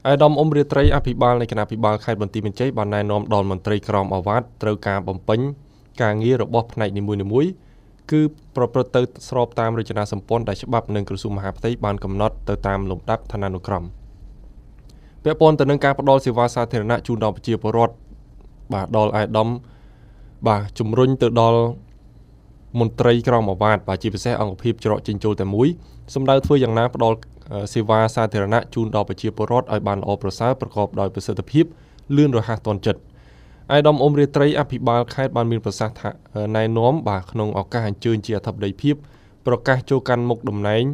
អាយដាមអ៊ុំរាត្រីអភិបាលនៃគណៈអភិបាលខេត្តបន្ទាយមានជ័យបានណែនាំដល់មន្ត្រីក្រមអាវ៉ាតត្រូវការបំពេញការងាររបស់ផ្នែកនីមួយៗគឺប្រព្រឹត្តទៅស្របតាមរចនាសម្ព័ន្ធដែលច្បាប់និងក្រសួងមហាផ្ទៃបានកំណត់ទៅតាមលំដាប់ឋានានុក្រមពាក់ព័ន្ធទៅនឹងការផ្តល់សេវាសាធារណៈជូនដល់ប្រជាពលរដ្ឋបាទដល់អាយដាមបាទជំរុញទៅដល់មន្ត្រីក្រមអាវ៉ាតបាទជាពិសេសអង្គភាពច្រកចេញចូលតែមួយសម្ដៅធ្វើយ៉ាងណាផ្ដល់សេវាសាធារណៈជូនដល់ប្រជាពលរដ្ឋឲ្យបានល្អប្រសើរប្រកបដោយប្រសិទ្ធភាពលឿនរហ័សទាន់ចិត្តអាយដាមអ៊ុំរាត្រីអភិបាលខេត្តបានមានប្រសាសន៍ថាណែនាំបាទក្នុងឱកាសអញ្ជើញជាអធិបតីភាពប្រកាសចូលកាន់មុខតំណែង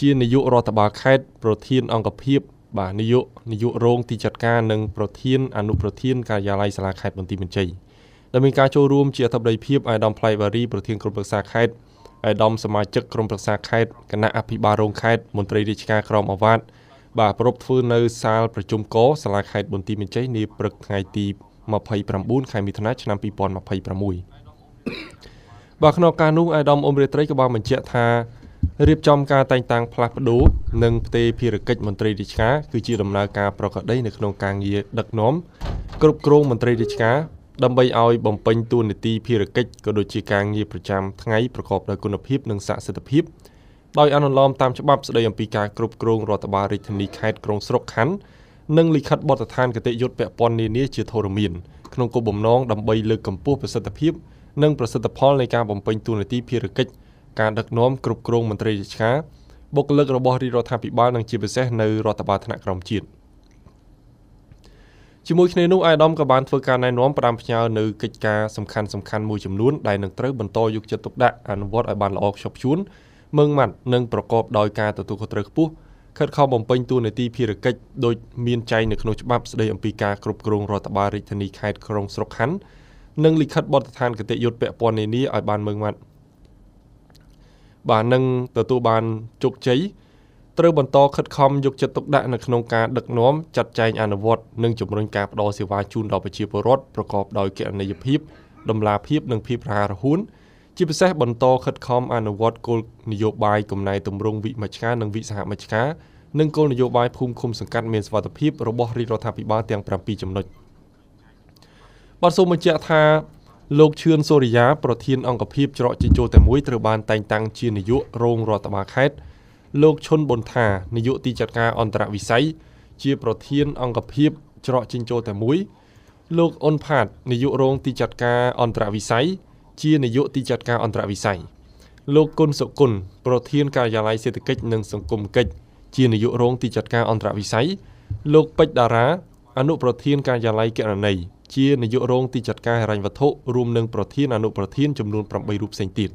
ជានាយករដ្ឋបាលខេត្តប្រធានអង្គភាពបាទនាយករងទីចាត់ការនិងប្រធានអនុប្រធានការិយាល័យសាលាខេត្តបន្ទាយមានជ័យដែលមានការចូលរួមជាអធិបតីភាពអាយដាមផ្លែវ៉ារីប្រធានក្រុមប្រឹក្សាខេត្តអាយដាមសមាជិកក្រុមប្រឹក្សាខេត្តគណៈអភិបាលរងខេត្តមន្ត្រីរាជការក្រមអាវ៉ាតបាទប្រពធ្វើនៅសាលប្រជុំកសាលាខេត្តបន្ទាយមានជ័យនាព្រឹកថ្ងៃទី29ខែមិថុនាឆ្នាំ2026បាទក្នុងការនោះអាយដាមអ៊ុំរាត្រីក៏បានបញ្ជាក់ថារៀបចំការតែងតាំងផ្លាស់ប្ដូរនិងផ្ទេរភារកិច្ចមន្ត្រីរាជការគឺជាដំណើរការប្រក្រតីនៅក្នុងការងារដឹកនាំគ្រប់គ្រងមន្ត្រីរាជការដើម្បីឲ្យបំពេញតួនាទីភារកិច្ចក៏ដូចជាការងារប្រចាំថ្ងៃប្រកបដោយគុណភាពនិងស័ក្តិសិទ្ធិភាពដោយអនុលោមតាមច្បាប់ស្តីអំពីការគ្រប់គ្រងរដ្ឋបាលរាជធានីខេត្តក្រុងស្រុកខណ្ឌនិងលិខិតបទដ្ឋានគតិយុត្តពាក់ព័ន្ធនានាជាធរមានក្នុងគោលបំណងដើម្បីលើកកម្ពស់ប្រសិទ្ធភាពនិងប្រសិទ្ធផលនៃការបំពេញតួនាទីភារកិច្ចការដឹកនាំគ្រប់គ្រងមន្ត្រីរាជការបុគ្គលិករបស់រាជរដ្ឋាភិបាលនិងជាពិសេសនៅរដ្ឋបាលថ្នាក់ក្រោមជាតិជាមួយគ្នានោះអាយដាមក៏បានធ្វើការណែនាំផ្ដាំផ្ញើនៅកិច្ចការសំខាន់មួយចំនួនដែលនឹងត្រូវបន្តយកចិត្តទុកដាក់អនុវត្តឲ្យបានល្អខ្ជាប់ខ្ជួនម៉ឺងម៉ាត់និងប្រកបដោយការទទួលខុសត្រូវខ្ពស់ខិតខំបំពេញតួនាទីភារកិច្ចដោយមានចែងនៅក្នុងច្បាប់ស្តីអំពីការគ្រប់គ្រងរដ្ឋបាលរាជធានីខេត្តក្រុងស្រុកខណ្ឌនិងលិខិតបទដ្ឋានគតិយុត្តពាក់ព័ន្ធនានាឲ្យបានម៉ឺងម៉ាត់បាទនឹងទទួលបានជោគជ័យត្រូវបន្តខិតខំយកចិត្តទុកដាក់នៅក្នុងការដឹកនាំចាត់ចែងអនុវត្តនិងជំរុញការផ្តល់សេវាជូនដល់ប្រជាពលរដ្ឋប្រកបដោយគណនេយ្យភាពតម្លាភាពនិងភាពរហ័សរហួនជាពិសេសបន្តខិតខំអនុវត្តគោលនយោបាយកំណែទម្រង់វិមជ្ឈការនិងវិសហមជ្ឈការនិងគោលនយោបាយភូមិឃុំសង្កាត់មានសុវត្ថិភាពរបស់រាជរដ្ឋាភិបាលទាំង7ចំណុចបាទសូមបញ្ជាក់ថាលោកឈឿនសូរិយាប្រធានអង្គភាពច្រកចេញចូលតែមួយត្រូវបានតែងតាំងជានាយករងរដ្ឋបាលខេត្តលោកឈុនប៊ុនថានាយកទីចាត់ការអន្តរវិស័យជាប្រធានអង្គភាពច្រកចេញចូលតែមួយលោកអ៊ុនផាតនាយករងទីចាត់ការអន្តរវិស័យជានាយកទីចាត់ការអន្តរវិស័យលោកគុណសុគន្ធប្រធានការិយាល័យសេដ្ឋកិច្ចនិងសង្គមកិច្ចជានាយករងទីចាត់ការអន្តរវិស័យលោកពេជ្រតារាអនុប្រធានការិយាល័យគណនេយ្យជានាយករងទីចាត់ការហិរញ្ញវត្ថុរួមនឹងប្រធានអនុប្រធានចំនួន8រូបផ្សេងទៀត